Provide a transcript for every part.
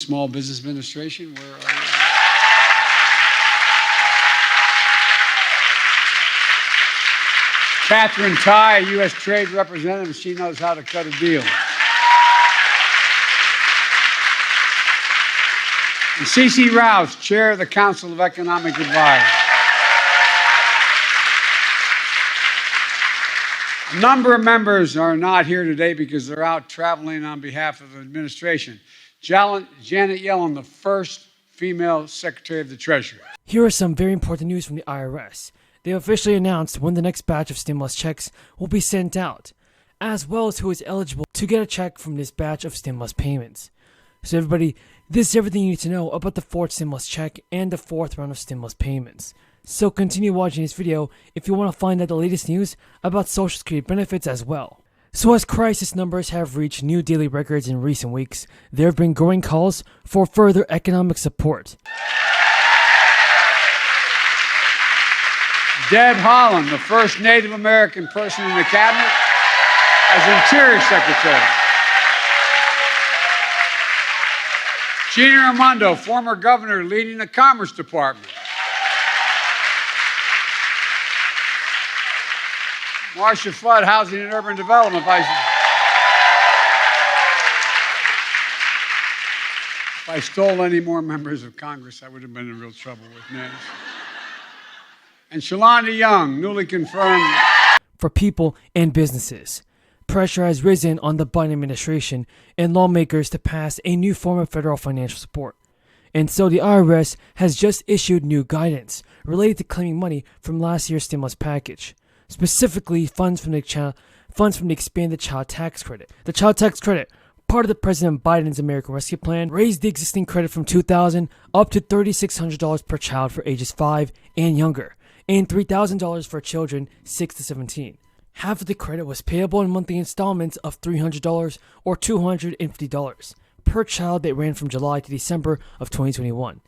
Small Business Administration, where are you? Catherine Tai, U.S. Trade Representative, she knows how to cut a deal. And C.C. Rouse, Chair of the Council of Economic Advisors. A number of members are not here today because they're out traveling on behalf of the administration. Janet Yellen, the first female Secretary of the Treasury. Here are some very important news from the IRS. They officially announced when the next batch of stimulus checks will be sent out, as well as who is eligible to get a check from this batch of stimulus payments. So everybody, this is everything you need to know about the fourth stimulus check and the fourth round of stimulus payments. So continue watching this video if you want to find out the latest news about Social Security benefits as well. So as crisis numbers have reached new daily records in recent weeks, there have been growing calls for further economic support. Deb Haaland, the first Native American person in the cabinet, as Interior Secretary. Gina Raimondo, former governor, leading the Commerce Department. Marcia Flood, Housing and Urban Development Vice. If I stole any more members of Congress, I would have been in real trouble with names. And Shalonda Young, newly confirmed. For people and businesses, pressure has risen on the Biden administration and lawmakers to pass a new form of federal financial support. And so the IRS has just issued new guidance related to claiming money from last year's stimulus package. Specifically, funds from the expanded child tax credit. The child tax credit, part of the President Biden's American Rescue Plan, raised the existing credit from $2,000 up to $3,600 per child for ages 5 and younger, and $3,000 for children 6 to 17. Half of the credit was payable in monthly installments of $300 or $250 per child that ran from July to December of 2021.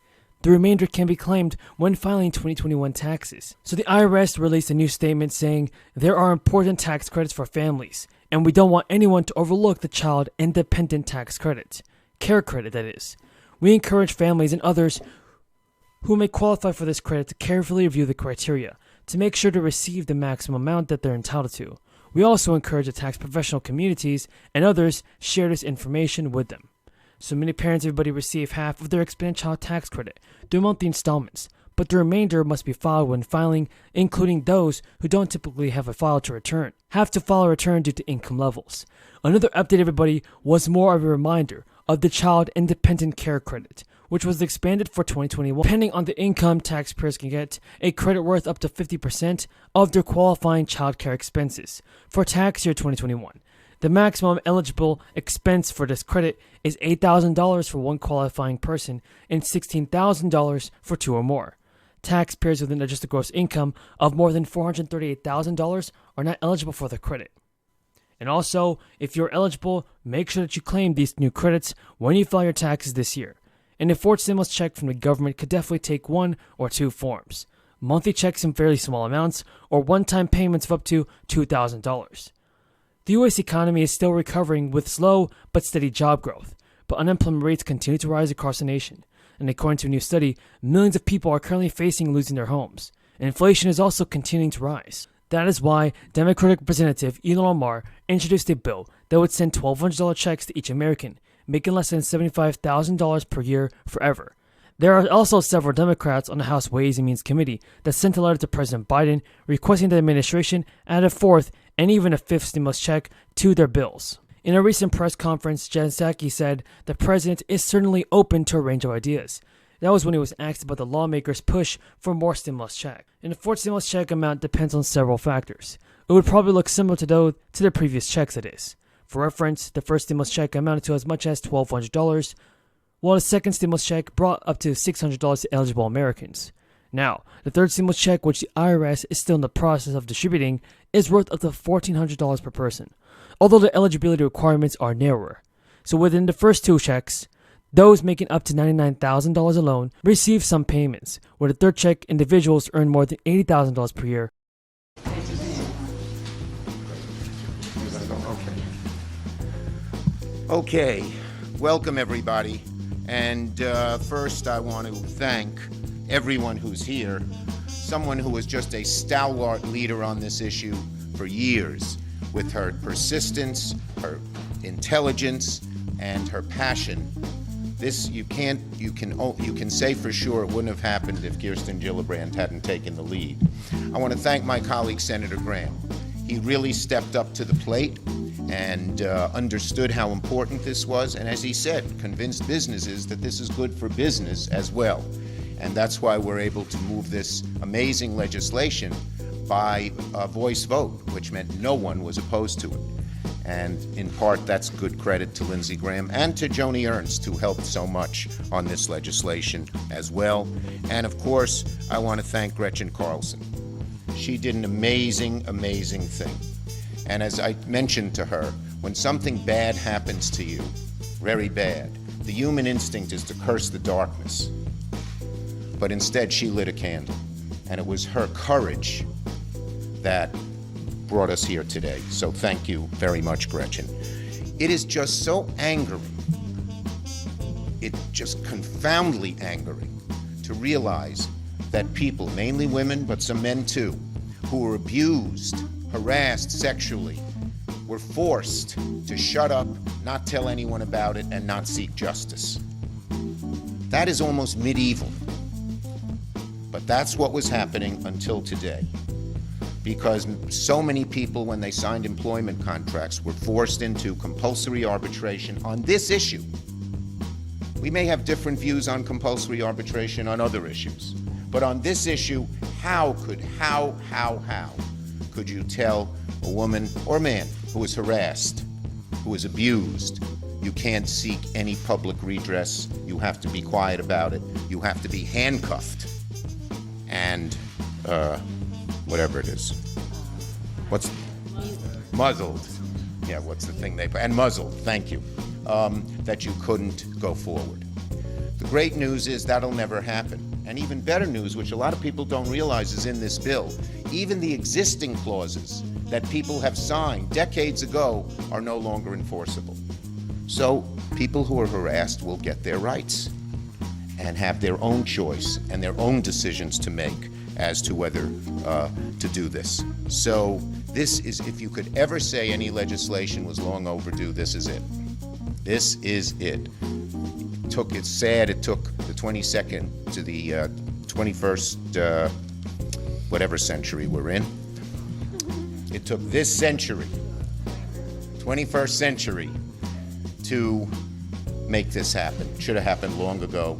The remainder can be claimed when filing 2021 taxes. So the IRS released a new statement saying there are important tax credits for families, and we don't want anyone to overlook the Child Independent Tax Credit, CARE credit that is. We encourage families and others who may qualify for this credit to carefully review the criteria to make sure to receive the maximum amount that they're entitled to. We also encourage the tax professional communities and others share this information with them. So many parents, everybody receive half of their expanded child tax credit through monthly installments, but the remainder must be filed when filing, including those who don't typically have a file to return, have to file a return due to income levels. Another update, everybody, was more of a reminder of the Child Independent Care Credit, which was expanded for 2021. Depending on the income, taxpayers can get a credit worth up to 50% of their qualifying child care expenses for tax year 2021. The maximum eligible expense for this credit is $8,000 for one qualifying person and $16,000 for two or more. Taxpayers with an adjusted gross income of more than $438,000 are not eligible for the credit. And also, if you're eligible, make sure that you claim these new credits when you file your taxes this year. And a fourth stimulus check from the government could definitely take one or two forms: monthly checks in fairly small amounts or one-time payments of up to $2,000. The U.S. economy is still recovering with slow but steady job growth, but unemployment rates continue to rise across the nation. And according to a new study, millions of people are currently facing losing their homes. And inflation is also continuing to rise. That is why Democratic Representative Ilhan Omar introduced a bill that would send $1,200 checks to each American, making less than $75,000 per year forever. There are also several Democrats on the House Ways and Means Committee that sent a letter to President Biden requesting the administration add a fourth and even a fifth stimulus check to their bills. In a recent press conference, Jen Psaki said the president is certainly open to a range of ideas. That was when he was asked about the lawmakers' push for more stimulus check. And the fourth stimulus check amount depends on several factors. It would probably look similar to the previous checks, it is. For reference, the first stimulus check amounted to as much as $1,200, while the second stimulus check brought up to $600 to eligible Americans. Now, the third stimulus check, which the IRS is still in the process of distributing, is worth up to $1,400 per person, although the eligibility requirements are narrower. So within the first two checks, those making up to $99,000 alone receive some payments, where the third check individuals earn more than $80,000 per year. Okay, welcome everybody. And first I want to thank everyone who's here, someone who was just a stalwart leader on this issue for years, with her persistence, her intelligence, and her passion. This you can say for sure it wouldn't have happened if Kirsten Gillibrand hadn't taken the lead. I want to thank my colleague Senator Graham. He really stepped up to the plate and understood how important this was, and as he said, convinced businesses that this is good for business as well. And that's why we're able to move this amazing legislation by a voice vote, which meant no one was opposed to it. And in part, that's good credit to Lindsey Graham and to Joni Ernst, who helped so much on this legislation as well. And of course, I want to thank Gretchen Carlson. She did an amazing, amazing thing. And as I mentioned to her, when something bad happens to you, very bad, the human instinct is to curse the darkness. But instead, she lit a candle. And it was her courage that brought us here today. So thank you very much, Gretchen. It is just so angering, it's just confoundly angering to realize that people, mainly women, but some men too, who were abused, harassed sexually, were forced to shut up, not tell anyone about it, and not seek justice. That is almost medieval. But that's what was happening until today. Because so many people, when they signed employment contracts, were forced into compulsory arbitration on this issue. We may have different views on compulsory arbitration on other issues, but on this issue, how could you tell a woman or man who is harassed, who is abused, you can't seek any public redress, you have to be quiet about it, you have to be handcuffed, and whatever it is. What's muzzled? Yeah, what's the thing they put? And muzzled, thank you. That you couldn't go forward. The great news is that'll never happen. And even better news, which a lot of people don't realize is in this bill, even the existing clauses that people have signed decades ago are no longer enforceable. So people who are harassed will get their rights and have their own choice and their own decisions to make as to whether to do this. So this is, if you could ever say any legislation was long overdue, this is it. This is it. It's sad it took the 22nd to the 21st, whatever century we're in. It took this century, 21st century, to make this happen. Should have happened long ago.